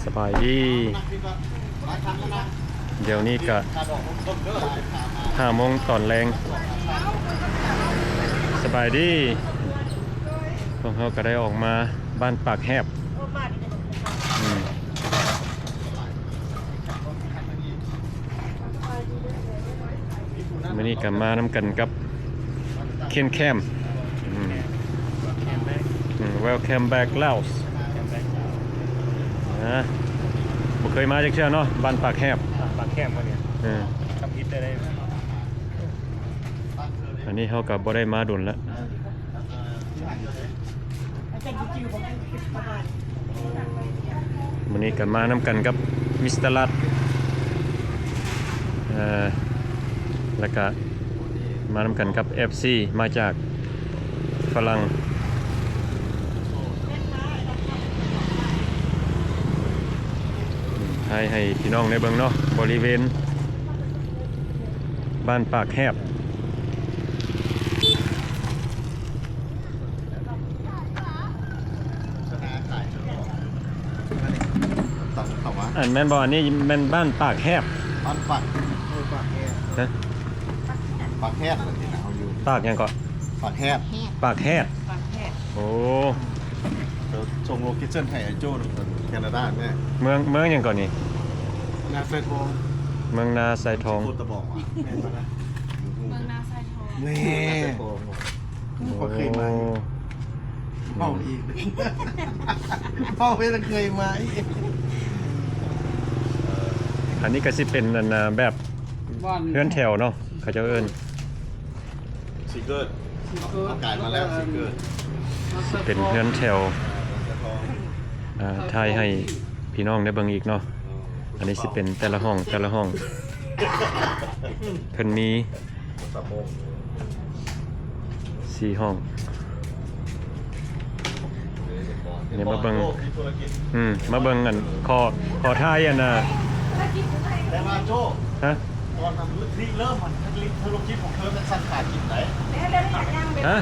สบายดีเดี๋ยวนี้ก็5 โมงตอนแรงสบายดีพวกเขาก็ได้ออกมาบ้านปากแหบวันนี้ก็มานำกันกับเคนแคมWelcome back Laos บ่เคยมาจากเชื่อเนาะบ้านปากแหบปากแคบมาเนี่ยทำฮิตได้อันนี้เขากับบ่ได้มาดุนแล้ววันนี้ก็มานำกันกับมิสเตอร์ลัดแล้วก็มานำกันกับ FC มาจากฝรั่งให้พี่น้องในเบิ่งเนาะบริเวณบ้านปากแหบอันแม่นบ่อันนี้แม่นบ้านปากแหบบ้านปากแหบนะปากแหบที่ไหนเขาอยู่ปากยังก่อนปากแหบปากแหบโอ้เดี๋ยวส่งโลเคชั่นให้ไอ้โจ้แคนาดาแม่เมืองยังก่อนนี่นาไซทองเมืองนาไซทองพูดตะบอกว่าแม่มานะเมืองนาไซทองแม่พอเคยมาเป้าอีกเป้าไม่เคยมาอันนี้ก็สิเป็นแบบเพื่อนแถวเนาะเขาจะเอิ้นซิเกิร์อากาศมาแล้วซิเกิร์เป็นเพื่อนแถวไทยให้พี่น้องได้เบิ่งอีกเนาะอันนี้สิเป็นแต่ละห้องเพิ่นมี4 ห้องเนี่ยมาเบิ่งมาเบิ่งอันขอท้ายอันแต่มาโจ้ฮะตอนทำเริ่มมันธุรกิจของเธอเป็นสันขากินไหนฮะ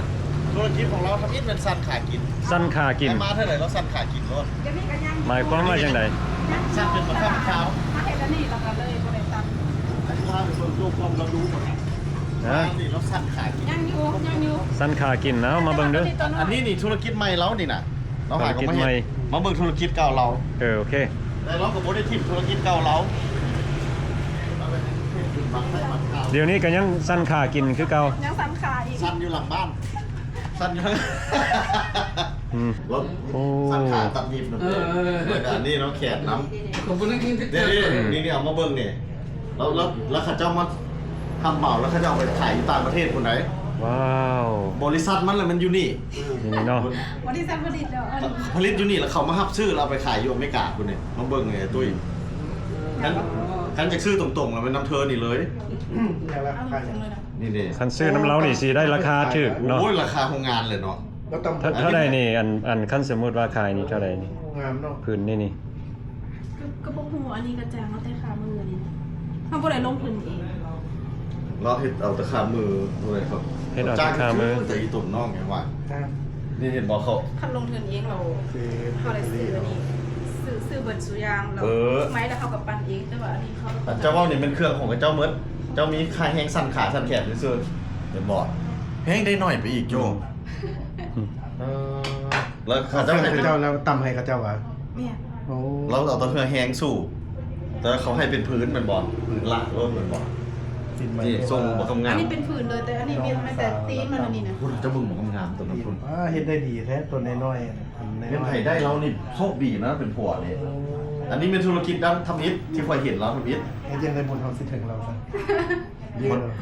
ธุรกิจของเราทำอิฐเป็นสันขากินสั้นขากินมาเท่าไหร่เราสันขากินรถหมายความว่าจังได๋สันเป็นเหมือนข้าวเช้ามาเห็นแล้วนี่เราก็เลยบ่ได้ตัดอันนี้เราเป็นตัวกลมเราดูหมดนี่เราสันขากินยังอยู่สั้นขากินนะมาเบิ่งเด้ออันนี้นี่ธุรกิจใหม่เรานี่น่ะเราหาก็มาเบิ่งธุรกิจเก่าเราโอเคแต่เราก็บ่ได้ทิ่มธุรกิจเก่าเราเดี๋ยวนี้ก็ยังสั้นขากินคือเก่ายังสันขาอีกสั้นอยู่หลังบ้านสั้นอยู่รถสั้นขาตัดหยิบเหมือนกันนี่เราแขนน้ำนี่เอามาเบิ้งเนี่ยแล้วข้าเจ้ามาทำเหมาแล้วข้าเจ้าไปขายอยู่ต่างประเทศคนไหนว้าวบริษัทมันเลยมันอยู่นี่เนาะบริษัทผลิตแล้วผลิตอยู่นี่แล้วเขามาฮับซื้อเราไปขายอยู่อเมริกาคนนี้มาเบิ้งไงตุ้ยกันจะซื้อตรงๆแล้วเป็นน้ำเธอนี่เลยนี่คันซื้อน้ำเล้านี่สิได้ราคาถูกเนาะโอ้ยราคาโรงงานเลยเนาะเท่าใดนี่อันคันสมมุติว่าขายนี่เท่าใดนี่พื้นนี่กระบอกหัวอันนี้กระจางเอาแต่ขามือนี่เฮาบ่ได้ลงพื้นเองเราเฮ็ดเอาแต่ขามือด้วยครับเฮ็ดเอาแต่ขามือแต่อีตุ่นน้องไงว่านี่เห็นบ่เขาคันลงทุนเองเราได้ซื้ออันนี้ซื้อเบิดสุยางแล้วไม้แล้วเขากับปั้นเองแต่ว่าอันนี้เขาเจ้าว่านี่เป็นเครื่องของเจ้าเมิดเจ้ามีค่าแห้งสั่นขาสั่นแขนซื่อเห็นบ่แห้งได้หน่อยไปอีกโยแล้วข้าเจ้าให้เจ้าแล้วตำให้ข้าเจ้าวะเนี่ยเราเอาตัวเครื่องแห้งสู้แต่เขาให้เป็นพื้นมันบ่พื้นละรถมันบ่นี่ทรงบ่ทำงานอันนี้เป็นพื้นเลยแต่อันนี้มีแต่ตีนมันอันนี้นะคุณเจ้าบึงบ่ทำงานตัวนั้นคุณเฮ็ดได้ดีแท้ตัวน้อยๆเป็นไผได้เรานี่โชคดีนะเป็นผัวนี่อันนี้เป็นธุรกิจด้านทำอิฐที่คอยเห็นแล้วทำอิฐยังได้บนเฮาสิถึงเราซะ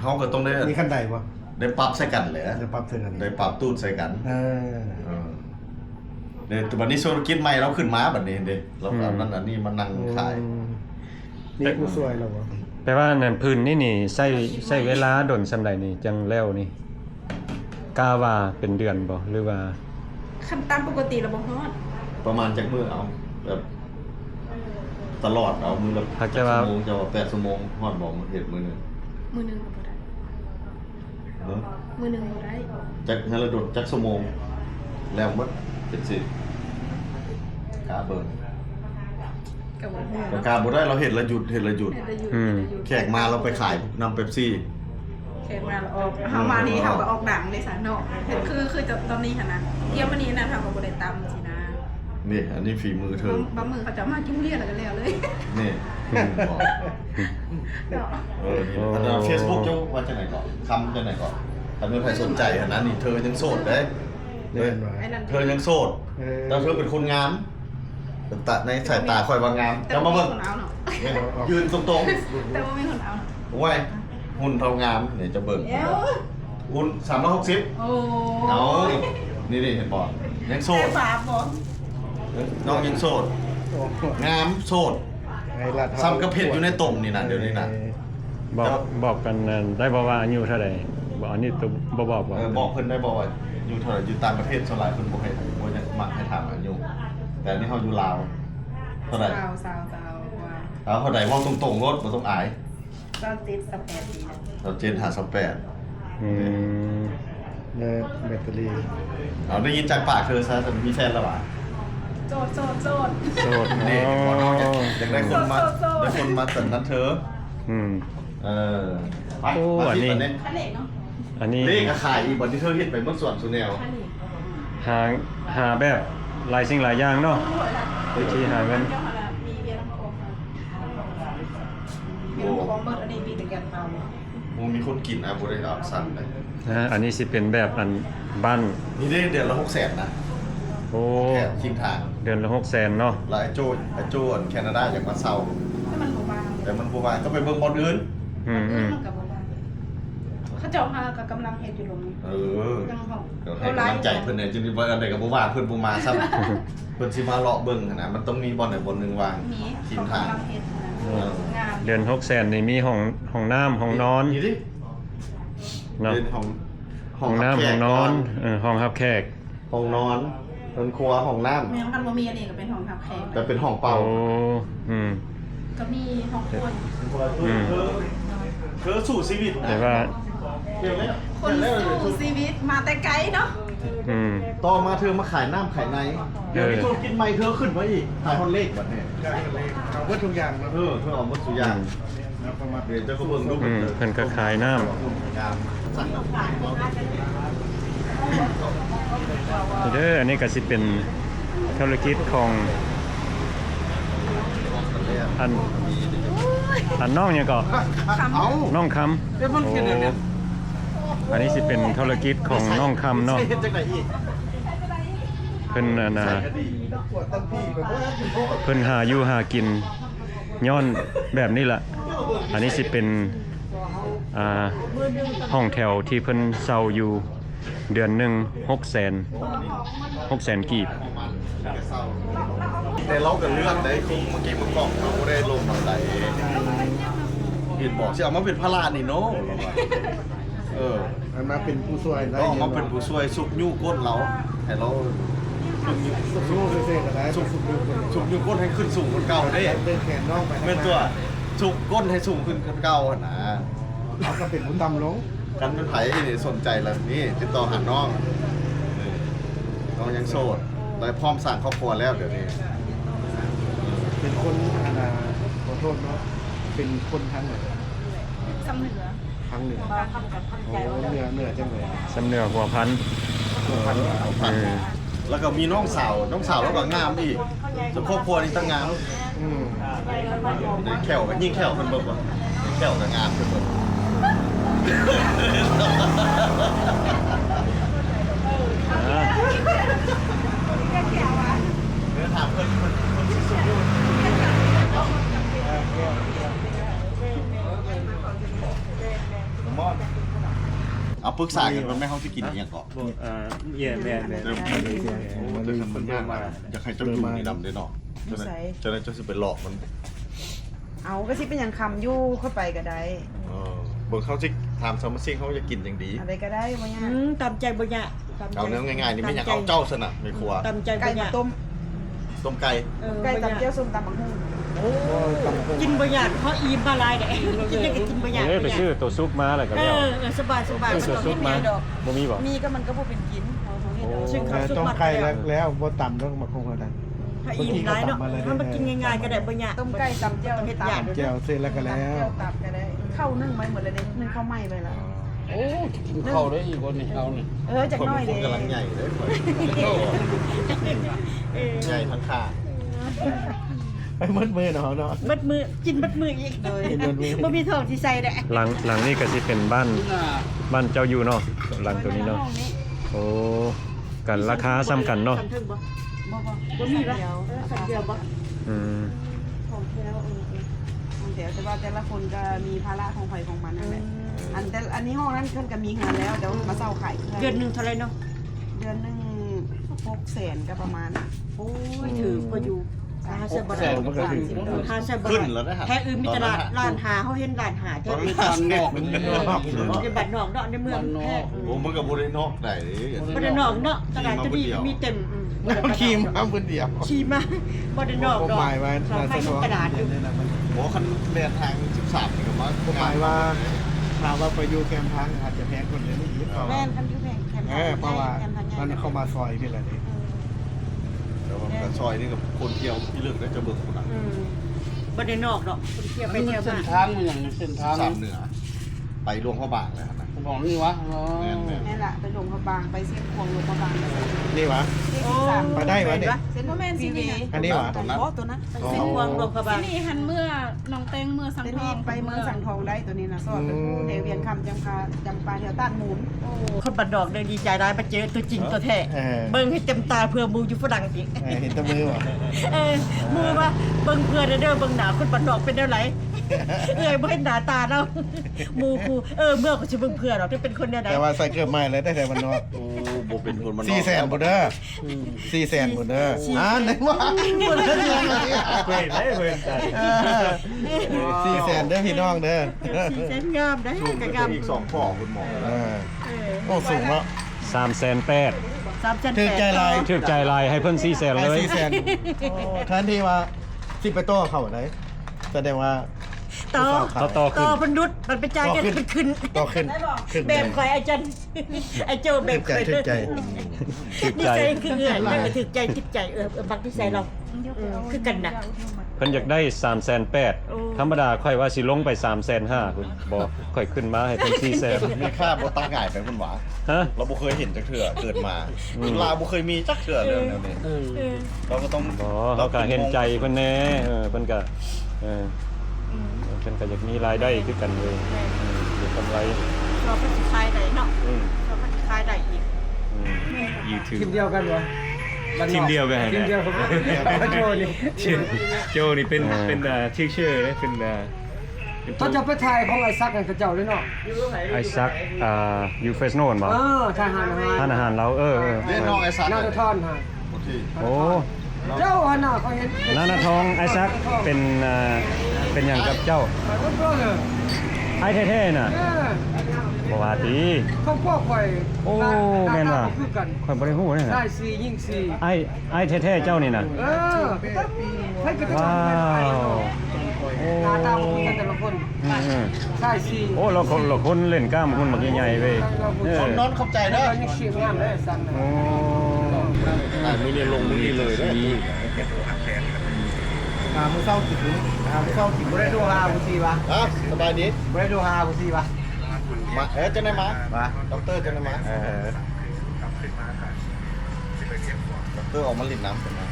เฮาก็ต้องได้มีขั้นใดบ่ได้ปรับใส่กันเลยได้ปรับใส่กันได้ปรับตูดใส่กันเนี่ยแต่บัดนี้ธุรกิจใหม่เราขึ้นมาบัดนี้เด้เราเอานั้นอันนี้มานั่งขายนี่ผู้สวยแล้วบ่แปลว่านั่นพื้นนี่ใช้เวลาดนส่ำใดนี่จังแล้วนี่กาว่าเป็นเดือนบ่หรือว่าขั้นตามปกติเราบ่ฮอดประมาณจักมื้อเอาแบบตลอดเอามื้อละชั่วโมงจะว่า8ชั่วโมงฮอดบ่เฮ็ดมื้อนึงก็บ่ได้มื้อนึงบ่ได้จักให้เราโดดจักชั่วโมงแล้วหมด เป็นสิกาเบิ่ง กับบ่ ก็กาบ่ได้เราเห็นละหยุด เห็นแล้วอยู่ แขกมาเราไปขายนำเป๊ปซี่ แขกมาแล้วออกเฮามานี่เฮาก็ออกดังเลยซะเนาะคือจะตอนนี้หั่นนะเดี๋ยววันนี้นะเฮาก็บ่ได้ตำสินะ นี่อันนี้ฝีมือเธอบ างมื้อเขาจะมากินเรียนแล้วก็แล้วเลย นี่บอก เนาะ นี่อันนั้นเฟซบุ๊กเจ้าว่าจังไหนก่อนคำจังไหนก่อนถ้ามีใครสนใจอันนั้นนี่เธอยังโสดเด้ เล่นไว้ ไอ้นั่น เธอยังโสดแล้วเธอเป็นคนงามเป็นตาในสายตาคอยว่างาม แต่ จะ ว่า มา มี เบิ่ง คนเอาเนาะ ยืนตรง แต่ว่ามีคนเอาเนาะ ๆไว้หุ่นเท่างามเนี่ยจะเบิ่ง เอ้ว หุ่น360 โอ้ เอานี่เห็นบ่ยังโส แค่ ด ฝาบ่ น้องยังโสด โอ้โห งามโสด ไอ้ลาด ซ้ำกับเพชรอยู่ในตุ่มนี่นะเดี๋ยวนี้นะ บอกกันนั่นได้บ่ว่าอายุเท่าใดบ่อันนี้ตัวบ่บอกบ่ บอกเพิ่นได้บอกว่าอยู่เท่าไหร่อยู่ต่างประเทศเท่าไหร่เพิ่นบ่ให้บ่จะมักให้ถามอายุแต่อันนี่เฮาอยู่ลาวเท่าไหร่ สาวว่า เอาเท่าไหร่เว้าตรงๆรถบ่ต้องอาย ตอนติดสเปซดีนะ เราเจน58 อืม เนี่ยแบตเตอรี่ เอาได้ยินจากปากเธอซะจะมีแฟนแล้วว่ะ โจด โสด นี่พอน้องอยากได้คนมา โสด ได้คนมาสนับเธอ อืม เออไป โอ้ มา อันนี้ ที่ตอนนี้ คันเหล็กเนาะ อันนี้ เลขก็ขายอีกบ่ที่เธอเฮ็ดไปเมื่อส่วนสุแนว คันเหล็ก หาแบบหลายสิ่งหลายอย่างเนาะวิธีหาเงิน เจ้าหน้ามีเบียร์น้ำโค้งเบียร์น้ำโค้งเบิดอันนี้มีแต่แกนเตา มูมีคนกินอ่ะบ่ได้เอาสั่นเลย อันนี้สิเป็นแบบอันบ้าน นี่ได้เดือนละ600,000นะ โอ้ แค่ทิ้งทาง เดือนละ600,000เนาะ แล้วไอ้โจ้อันแคนาดาอยากมาเซา ถ้ามันบ่บาง แต่มันบ่ว่าก็ไปเบิ่งบอลอื่น อืม มันกับบ่บางเขาเจ้าหากับกำลังเฮ็ดอยู่ลง เออ ยังห้อง เดี๋ยวให้กำลังใจเพิ่นเนี่ยจริงๆว่าอันใดก็บ่ว่าเพิ่นบ่มาซ้ำ เพิ่นสิมาเลาะเบิ่งหั้นนะมันต้องมีบอลไหนบอลหนึงวาง มี ทิ้ เขา งทาง กำลังเฮ็ดงาม เดือน600,000นี่มีห้องน้ำห้องนอน นี่ดิ เนาะ เป็นห้อง ห้องน้ำห้องนอนห้องรับแขก ห้องนอนเรือนครัวห้องน้ำ แม่งกันบ่มีอันนี้ก็เป็นห้องทับแขก แต่เป็นห้องเป่า โอ้อืม ก็มีห้องครัว เธอสู่ชีวิต แต่ว่า เดี๋ยวแล้ว คนสู้ชีวิตมาแต่ไกลเนาะ อืม ต่อมาเธอมาขายน้ำขายในเดี๋ยวนี้ธุรกิจใหม่เธอขึ้นมาอีกขายฮอนเลขแบบนี้ ได้เลยเอาเบิดทุกอย่างนะ เธอเอาหมดทุกอย่าง แล้วก็มา เดี๋ยวเจ้าก็เบิ่งรูป อืมเพิ่นก็ขายน้ำ งามสั่งน้ำขายเนาะ เด้ออันนี้ก็สิเป็นธุรกิจของอันน้องเนี่ยก็ เอา น้องคำ เดี๋ยวมันกินเดี๋ยวนี้ อันนี้สิเป็นธุรกิจของน้องคำเนาะ ใช่เฮ็ดจังไดอีก เพิ่นน่ะนะ ใส่กระดีต้องปวดตั้งพี่ไปว่า เพิ่นหาอยู่หากินย้อนแบบนี้ล่ะอันนี้สิเป็นห้องแถวที่เพิ่นเซาอยู่เดือนหนึง600,000กีบ แต่เราก็เลือกได้คือเมื่อกี้มันกล่องเราบ่ได้ลงเอาใดเห็นบอกสิเอามาเป็นพระราชนี่เนาะเออ มันมาเป็นผู้ช่วยได้ ก็ออกมาเป็นผู้ช่วยสุกยู่ก้นเราให้เรา สู้เซ่ๆก็ได้สุกๆดูคน สุกยู่ก้นให้ขึ้นสูงคนเก่าได้ เดินแขนน้องไป เป็นตัวสุกก้นให้สูงขึ้นคนเก่าหั่นนะ เขาก็เป็นผู้ตำลง กันเป็นไผนี่สนใจแล้วนี่ติดต่อหาน้องน้องยังโสดได้พร้อมสร้างครอบครัวแล้วเดี๋ยวนี้ เป็นคนขอโทษเนาะเป็นคนทางไหน สำเหนือ ทางเหนือโอ้เหนือจังเลย สำเนือหัวพัน พัน แล้วก็มีน้องสาวแล้วก็งามอีกส่วนครอบครัวนี่ตั้งงาม อืม แขวกันยิ่งแขวเพิ่นเบิ่งว่าแขวกับงามเพิ่นเบิ่ง อ่า เดี๋ยวถามเพิ่นสิสุดอยู่มอนเอาปรึกษากันว่าแม่เฮาสิกินอีหยังก่อน เย่แม่ เดี๋ยวจะทำมันมากอยากให้เจ้าอยู่ในดำได้เนาะจะได้เจ้าสิไปหลอกมัน เอาก็สิเป็นอย่างคำยู่เข้าไปก็ได้ เบิ่งเขาสิถามสมซิงเขาจะกินอย่างดี อะไรก็ได้ว่าง่าย ตามใจบ่ยะ เอาเนื้อง่ายๆนี่ไม่อยากเอาเจ้าสนะในครัว ตามใจ ไก่ บ่ มาย ะ ต้ม ต้มไก่ ไก่ตำเจียวส้มตำบักหุ่ง กินบ่ยะเพราะอิ่มมาลายเด้กินยังกินบ่ยะ ไปซื้อตัวซุปมาแล้วก็ เอ แล้ว อสบาย ซื้อตัวซุปมาบ่มีบ่ มีก็มันก็บ่เป็นกิน โอ้ ซึ่งเขาสุก ต้ม มัด ไข่ แล้ว แล้วบ่ต่ำต้องมาคงกัน ถ้าอิ่มหลายเนาะถ้ามันกินง่ายๆก็ได้บ่ยาก ต้มไก่ตำเจียว เฮ็ด ตับ ยาก แจ่วเสร็จแล้วก็แล้ว ตับก็ได้เข้านึ่งไว้หมดเลยนึ่งข้าวไหม้ไปแล้ว โอ้เข้าได้อีกคนนี่เอานี่ จาก คน น้อย ค เล น ย กำลังใหญ่เลยใหญ่ทั้งขา ไปมืดมือเนาะเนาะ มัดมือกินมัดมืออีก กินมัดมือ บ่มีทองที่ใส่ได้ หลังนี่ก็สิเป็นบ้านเจ้าอยู่เนาะหลังตัวนี้เนาะโอ้กันราคาซ้ำกันเนาะ บ่มีปะสักเดียวบ่ อืม ของแถวของแถวแต่ว่าแต่ละคนก็มีภาระของไผของมันนั่นแหละอันนี้ห้องนั้นเพิ่นก็มีงานแล้วเดี๋ยวมาเซาขาย เดือนนึงเท่าไหร่เนาะ เดือนนึง600,000ก็ประมาณ โอ้ยถือก็อยู่5แสนบ่ได้5แสนบ่ ขึ้น ได้ แล้วนะ แท้อื่นมีตลาดร้านหาเฮาเห็นร้านหา ต แท้ อน อื่ นี้ น ตอนนอก ในบัดนอกเนาะในเมืองแท้ โอ้มันกับบุรีนอกได้เลย บ่ได้นอกเนาะตลาดจะมีเต็ม ขี้มาคนเดียว ขี่มาบ่ได้นอกดอก หมายว่า สองให้ตลาดอยู่ โอ้คันเรียนทาง13นี่ก็มา หมายว่าถามว่าไปอยู่แคมป์พังอาจจะแพงคนเลยนี่เพราะ แม่ ว่าน คันอยู่แพงแคม เพราะว่ามันเข้ามาซอยพี่ละนี่ แต่ว่าซอยนี่กับคนเที่ยวที่เรื่องก็จะเบิ่งคนละ บ่ได้นอกดอกคนเที่ยวไป มัน เที่ยว เส้ มาน ทางมันอย่างเส้นทาง สามเหนือไปหลวงพระบางเลยครับนะ บอกนี่วะอ๋อ นี่แหละไปลงพระบางไปเส้นควงลงพระบาง นี่วะ ไปได้วะเนี่ย เส้นพ่อแม่ซีวี อันนี้วะ ตัวนั้น สิงห์วงรวมพระบาง นี่หันเมื่อน้องแตงเมื่อสัง เส้น ทอ นี้ ง ไปเมืองสังทองได้ตัวนี้นะสอดเป็นผู้เดเวียนคำจำปาแถวต้านหมูน คนบัดดอกเลยดีใจได้มาเจอตัวจริงตัวแท้เบิ่งให้เต็มตาเพื่อมูอยู่ฝรั่งอีก เห็นแตะมือวะ มูว่าเบิ่งเพื่อเด้อเบิ่งหน้าคนบัดดอกเป็นแนวไหนบ่เห็นหน้าตาเรามูคูเมื่อก็สิเบิ่งเพื่อเราเป็นคนแนวไหน แต่ว่าใส่เกือบใหม่เลยได้แต่มันนอก โอ้โบเป็นคนมัน 400,000บ่เด้อ400,000บ่เด้อไหนวะ เว้ยได้เว้ยจ้ะ 400,000เด้อพี่น้องเด้อ สีแสนงามได้ก็งาม อีก2ข้อคุณหมอ โอ้สูงเนาะ 3,800,000 3,800 ถึงใจลาย ถึกใจลายให้เพิ่น400,000เลย 400,000ทันทีว่าสิไปโต้เขาได้แสดงว่า ต่อ ต่อขึ้น ต่อพันดุษมันไปจ่ายกันขึ้น ต่อขึ้นขึ้น แบบคอยไอ้จันไอ้โจแบบคอย ถึกใจ ถึก นิ ใจ สัยคือเงื่อนไม่ถึกใจถึกใจบักที่ใส่เราคือกันน่ะ เพิ่นอยากได้ 3,800,000ธรรมดาค่อยว่าสิลงไป 3,500,000คุณบ่ค่อยขึ้นมาให้เพิ่น400,000 มีค่าบ่ตั้งง่ายไปคุณหวา ฮะ เราบ่เคยเห็นจักเถื่อเกิดมาลาวบ่เคยมีจักเถื่อเรื่องแนวนี้เราก็ต้อง บ่เราก็เห็นใจเพิ่นแน่เพิ่นก็เพิ่นก็อยากมีรายได้คือกันเลยอยากกำไร เราพัฒนาได้เนาะ อืม เราพัฒนาได้อีก YouTube ทีมเดียวกันวะ ทีมเดียวกัน ทีมเดียวกันโจนี่ โจนี่เป็นชื่อเลยเป็น เขาจะไปถ่ายของไอ้ซักกันกับเจ้าเลยเนาะ ไอซักยูเฟสโนนบ่ ทหาร ทานอาหารเราเล่นน้องไอ้สัตว์ นาฏทอนฮะ โอ้ เจ้าหันน่ะเขาเห็น นานาทองไอซักเป็นอย่างกับเจ้า เขาก็เลย ไอแท้ๆน่ะบ่ว่าติ เขาพวกข่อย โอ้แม่นว่ะ คือกัน ข่อยบ่ได้ฮู้นี่ ได้ น่ะ สี่ยิ่งสี่ ไอแท้ๆเจ้านี่น่ะ ให้กระ ว้าวโอ้ ตาตาคุยกันแต่ละคนได้สี่ โอ้เราคนเล่นกล้ามคนบักใหญ่ๆเว้ย นอนขอบใจเด้อ ยังเสียงงามเลยสั่น โอ้ มือนี่ลงมือนี่เลยเด้อ มือเศร้าติดมือเศร้าติดบ่ได้ดู5บ่4วะ สบายดี บ่ได้ดู5บ่4วะ มาจะได้มาด็อกเตอร์จะได้มาด็อกเตอร์ออกมาลินน้ำกันนะ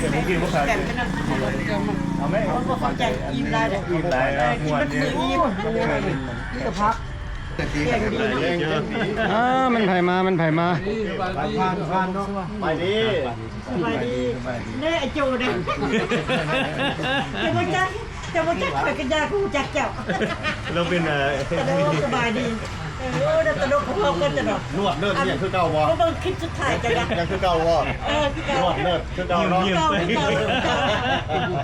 แต่เป็นนั่นเอาไหมเขาเข้าใจยิ้มได้เลยยิ้มได้ยิ้มมันคือยิ้ม นี่ก็พัก มันไผมาผ่านเนาะ ไปดิ สบายดีนี่ไอ้โจเนี่ยจะมาจักข่อยกันยากูจักเจ้า เราเป็น สบายดี เดี๋ยวตลกของเราก็จะเนาะ นวดเลิศเนี่ยคือเก่าบ่ ก็เบิ่งคลิปสุดท้ายกันนะ ยังคือเก่าบ่ คือเก่าน วดเลิศคือเก่าเนาะ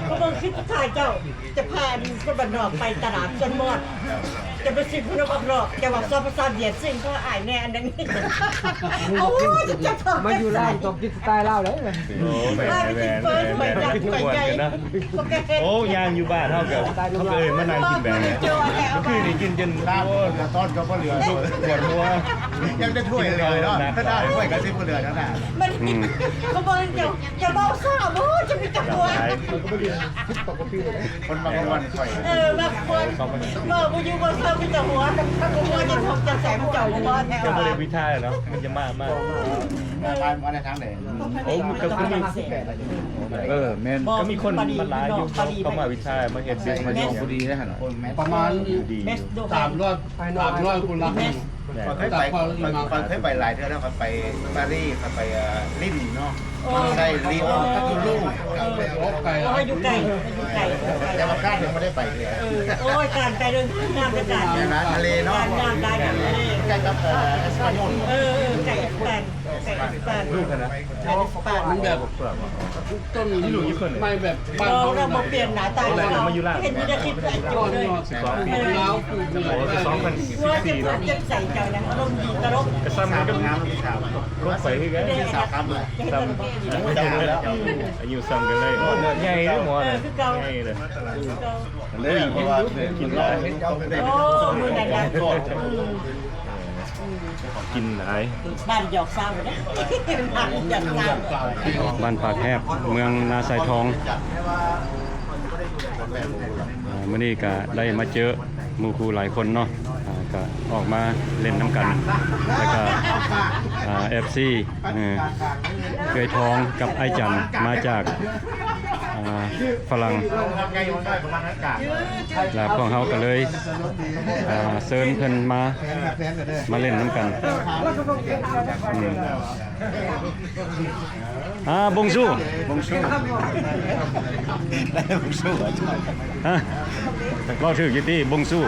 ก็เบิ่งคลิปสุดท้ายเจ้าจะพาคนบ้านนอกไปตลาดจนหมดจะไปซื้อคนบ้านนอกจะบอกซอภาษาเดียดสิ่งก็อายแน่อันนั้นโอ้ยจะทำ มาอยู่ร้านต้องกินสไตล์ลาวเลย โอ้แหวนแหวนแหวนแหวนนะโอ้ยางอยู่บ้านเท่ากับเขาเคยมานั่งกินแบบนี้คือนี่กินจน ตาโอ้ตอนก็บ่เหลือ ปวดหัว ยังได้ถ้วยเลยเนาะถ้าได้ถ้วยก็สิบ่เหลือนั่นน่ะ มันก็บอกจะเบาซ่าบ่จะมีจับหัว คนบางวันข่อย บางคนบอกว่าอยู่บนเครื่องมีแต่หัวหัวจะทำจะแสงเจ้าหัวแถว จะมาเรียนวิชาเนาะมันจะมาก มาในทางไหน โอ้มันก็มีแม่นก็มีคนมาหลายอยู่เขามาวิชามาเฮ็ดซิมาอยู่พอดีนะฮะ ประมาณ ดี 300คนละ เคยไปหลายเทื่อแล้วครับไปปารีสไปลินเนาะใช่ลีโอทัตูลู โอ้ไก่ ให้อยู่ไกลแต่ว่าการยังไม่ได้ไปเลย โอ้ยการไกลเดินงามจะการ นะทะเลเนาะ งามได้กันเลย ใกล้กับเอสปานอล ไก่แปนลูกนะไก่แปน มันแบบต้นไม่แบบบ้าน เรามาเปลี่ยนหน้าตาเห็นมีแต่คลิปใส่จุ ก้อน เลย ยอด12 ปีแล้วปลูกมีอะไร ว่าจะพูดจะใส่เจ้านะอารมณ์ดีตลก ก็ซ้ำกันกับ น้ำที่สาว รถไฟคือกัน สาวครับเลย ซ้ำอายุซ้ำกันเลยโอ้ใหญ่เลยหมอเลยใหญ่เลย เลยเพราะว่ากินได้ โอ้มือไหนนะ กินหลาย บ้านหยอกซ้ำนะบ้านหยอกซ้ำ บ้านปากแหบเมืองนาไซทองมื้อนี้ก็ได้มาเจอหมู่ครูหลายคนเนาะก็ออกมาเล่นน้ำกันแล้วก็FC เคยทองกับไอจันมาจากฝรั่งแล้วพวกเขาก็เลยเชิญเพิ่นมาเล่นน้ำกันบงสู้ บงชูได้บงชู ฮะเราถืออยู่ที่บงสู้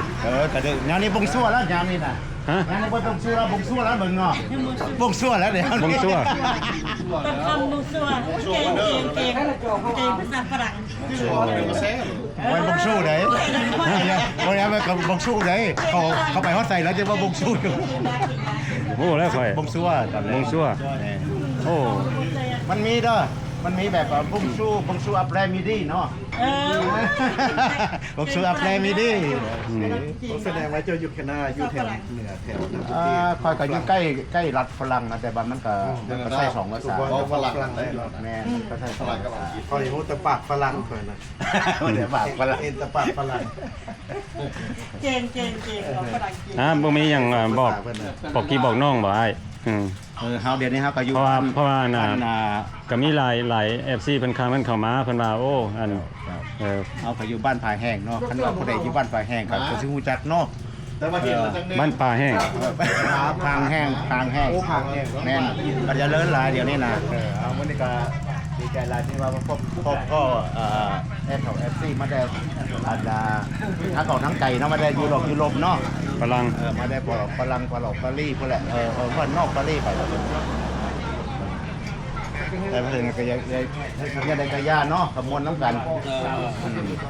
กระเดงานนี้บงชูแล้วงานนี้น่ะ ฮะ งานนี้บงชูแล้วบงชูแล้วมึงเนาะบงชูแล้วเดี๋ยว บงสู้ ต้องทำมุสัวเก่งภาษาฝรั่ง วันบงชูไหนวันนี้มันกับบงชูไหนเขาไปฮอดใส่แล้วจะว่าบงชูอยู่ โอ้แล้วค่อย บงชูอ่ะ บงสู้โอ้ มันมีเด้อมันมีแบบบงชูอัปแรมิดีเนาะบงชูอัปแรมิดีแสดงว่าเจ้าอยู่แค่หน้าอยู่แถวเหนือแถวคอยก็อยู่ใกล้รัฐฝรั่งนะแต่บ้านมันก็ใช้2ภาษาฝรั่งแม่ก็ใช้ฝรั่งกับอังกฤษ คอยรู้แต่ปากฝรั่งเคยนะ เดี๋ยวปากฝรั่ง เอ็นแต่ปากฝรั่ง เก่งของฝรั่งเก่ง บ่มีหยังบอกกี่บอกน้องบ่อ้ายเฮาเดี๋ยวนี้เฮาก็อยู่ เพราะว่าก็มีหลาย FC เพิ่นครั้งนั้นเข้ามาเพิ่นว่าโอ้อันเฮาก็อยู่บ้านผาแห้งเนาะคันว่าผู้ใดอยู่บ้านผาแห้งก็สิฮู้จักเนาะแต่ว่าเห็นจังนี้ บ้านป่าแห้ง พางแห้งโอ้พางแห้งแม่นก็จะเลิศหลายเดี๋ยวนี้นะเอามื้อนี้ก็ดีใจหลายที่ว่าพบก็แอดของ FC มาได้อาจจะทั้งทั้งไก่เนาะมาได้ยุโรปเนาะ ฝรั่ง มาได้ฝรั่งปารีสพุ่นแหละเพิ่นนอกปารีสไปแต่เพิ่นก็ยังได้กระยาเนาะขมวนน้ำกัน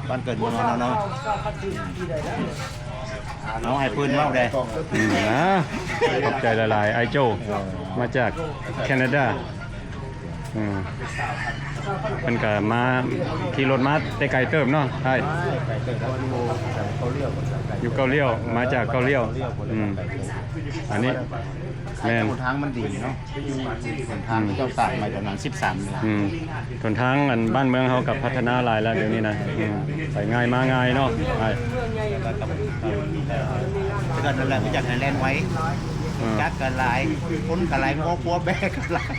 บ้านเกิดเมืองเราเนาะเอาให้พื้นเว้าได้นะขอบใจหลายๆไอโจมาจากแคนาดามันก็มาขี่รถมาแต่ไกลเติบเนาะใช่อยู่เกาหลีมาจากเกาหลีอันนี้แม่นทางมันดีเนาะทางเจ้าสายมาจากนั้น13เดือนทนทางอันบ้านเมืองเขากับพัฒนาหลายแล้วเดี๋ยวนี้นะไปง่ายมาง่ายเนาะใช่ก็นั่นแหละจากไทยแลนด์ไว้จักกันหลายคนกันหลายโอ้ปัวแบกกันหลาย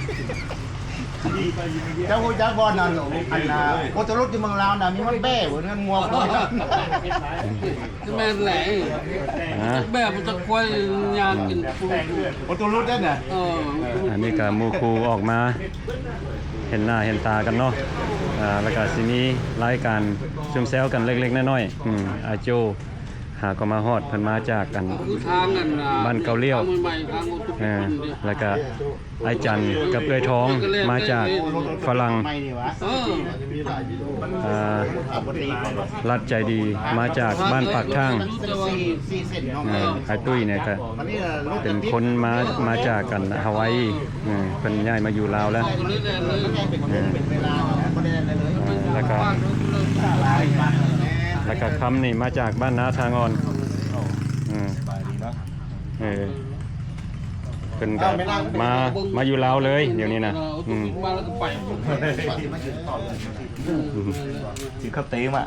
เจ้าหูจักบอลนั่นอันน่ะโอตรุษที่เมืองลาวน่ะมีมันแบ้เหมือนกันงัวพวกนั้น แม่แหละแบบมันจะควยยางกินฟู โอตรุษได้น่ะ อันนี้ก็หมู่ครูออกมาเห็นหน้าเห็นตากันเนาะแล้วก็สิมีรายการซุ่มแซวกันเล็กๆน้อยๆอาโจห าก็มาฮอดเพิ่นมาจากกัน คือทางนั้นน่ะ บ้านเกาเลี้ยว ทงใหม่ๆทางอุตุพลดิ แล้วก็ไอ้จันกับเอื้อยทองมาจากฝรั่ง ไม่นี่วะ เออ ปกติ รัดใจดีมาจากบ้านปากทาง สี่เส้นน้อง ไอ้ตุ้ยเนี่ยก็ วันนี้รถ เป็นคนมาจากกันฮาวายเพิ่นย้ายมาอยู่ลาวแล้ว ก็เลยแล่นเลย เป็นเวลาไม่ได้เลย แล้วก็คำนี่มาจากบ้านนาทางอ่อนเป็นก็มาอยู่ลาวเลยเดี๋ยวนี้นะ มาแล้วก็ไป ถึงเขาเตะมา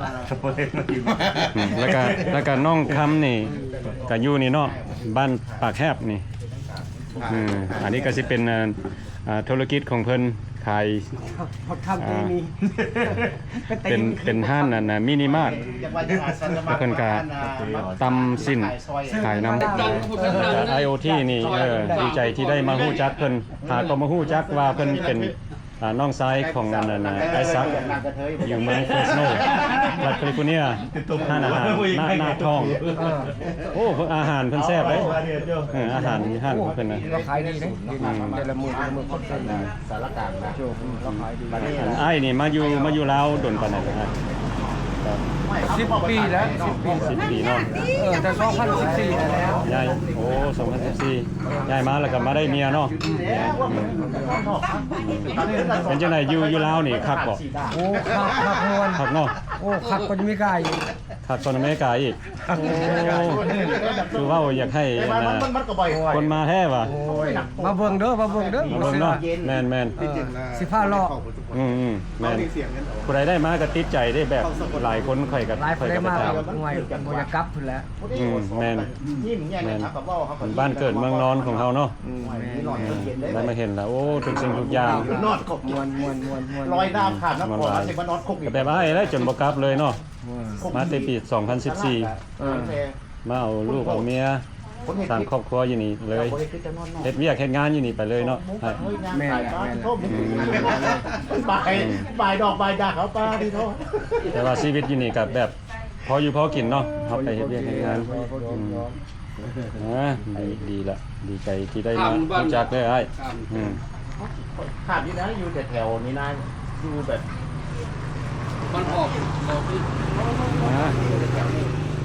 แล้วก็น้องคำนี่ก็อยู่นี่เนาะบ้านปากแฮบนี่อันนี้ก็สิเป็นธุรกิจของเพิ่นขาย พอทำเองนี่ เป็นห้านมินิมาร์ทเพิ่นก็ตำสิ้นขายน้ำ IoT นี่ดีใจที่ได้มาฮู้จักเพิ่นหากก็มาฮู้จักว่าเพิ่นเป็นน้องชายของไอซักอยู่เมืองเฟรสโนรัฐแคลิฟอร์เนียห้านอาหารหน้าท้องโอ้อาหารเพิ่นแซ่บเลยอาหารห้านของเพิ่นนะ เราขายดีนะแต่ละมือคนใส่ สารกลางนะ โจเราขายดี ไอ้นี่มาอยู่ลาวดนปานใดนะ 10 ปีแล้ว10 10 ปีปีเนาะ แต่2014แล้ว ย้ายโอ้2014ย้ายมาแล้วก็มาได้เมียเนาะเป็นจังไดอยู่ลาวนี่คักบ่ โอ้ขับมวน คักเนาะ โอ้ขับคนมีกายอยู่ คักคนอเมริกาอีกโอ้คือว่าอยากให้ มันก็บ่อย คนมาแท้ว่ะ โอ้ยมาเบิ่งเด้อมาเบิ่งเด้อ มาเบิ่งเนาะแม่น สิพาเลาะ แม่นผู้ใดได้มาก็ติดใจได้แบบหลายคนค่อยก็ หลายคนได้มา ต แล้วหน่วยบ่อยากกลับพุ่นแล้ว แม่น ยิ้มแย่งครับกับว่าเขา บ้านเกิดเมืองนอนของเขาเนาะได้มาเห็นแล้วโอ้ทุกสิ่งทุกอย่าง นอดกบ มวน ลอยน้ำขาดน้ำคอใส่มานอดคุกอีก แต่ว่าไอ้แล้วจนบ่กลับเลยเนาะมาแต่ปี2014มาเอาลูกเอาเมียสร้างครอบครัวอยู่นี่เลยเฮ็ดเวียกเฮ็ดงานอยู่นี่ไปเลยเนาะ แม่น บ่ายดอกบ่ายดาเขาป้าดีโทษ แต่ว่าชีวิตอยู่นี่ก็แบบพออยู่พอกินเนาะเฮาไปเฮ็ดเวียกเฮ็ดงานดีละดีใจที่ได้มารู้จักเลยไอ้ ขาดนี่นะอยู่แต่แถวนี้นะอยู่แบบ มันออกที่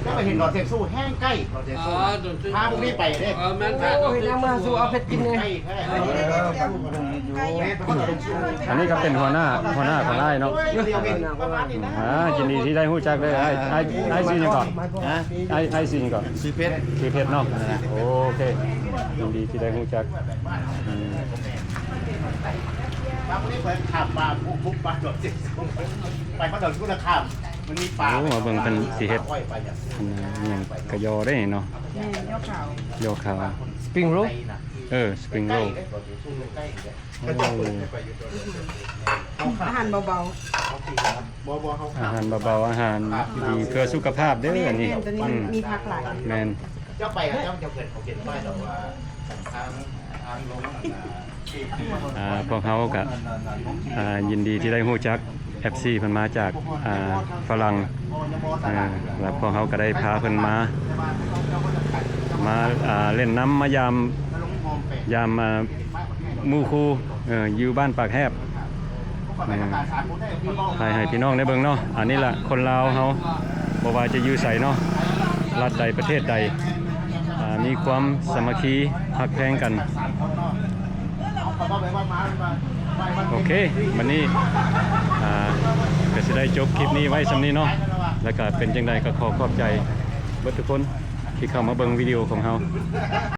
ก็ไปเห็นหลอดเทปสู้แห้งใกล้หลอดเทปสู้พาพวกนี้ไปเด้ แม่น โอ้ยนางมาสู่เอาเพชรกินเลย ใกล้แค่ อันนี้ก็เป็นหัวหน้าของไอ้เนาะ เดียวเองประมาณนี้นะ ยินดีที่ได้รู้จักเลยไอ้ซีนก่อนไอ้ซีนก่อน สีเพชร คือเพชรเนาะโอเคยินดีที่ได้รู้จัก บางคนนี่ไปขับมาปุ๊บมาหลอดเทปสู้ไปมาหลอดกู้ข้ามมันมีป่า โอ้มาเบิ่งเป็นสีเฮ็ด ค่อยไปเนี่ย อย่างกระยอได้เนาะ แม่ยอขาว ยอขาว สปริงโรล สปริงโรล อาหารเบา อาหารเบาๆอาหารดีเพื่อสุขภาพเด้ออันนี้ ตัวนี้มีผักหลาย แม่น เจ้าไปเจ้าจะเกิดเขาเขียนป้ายหรอว่าทางลง พวกเขาก็ยินดีที่ได้รู้จัก FC เพิ่นมาจากฝรั่งแล้วพวกเขาก็ได้พาเพิ่นมาเล่นน้ำมายามหมู่คู่อยู่บ้านปากแฮบให้พี่น้องได้เบิ่งเนาะอันนี้ล่ะคนลาวเฮาบ่ว่าจะอยู่ไสเนาะรัฐใดประเทศใดมีความสามัคคีฮักแพงกันโอเควันนี้ก็จะได้จบคลิปนี้ไว้สำนี้เนาะแล้วก็เป็นจังใดก็ขอบใจเบิดทุกคนที่เข้ามาเบิ่งวิดีโอของเรา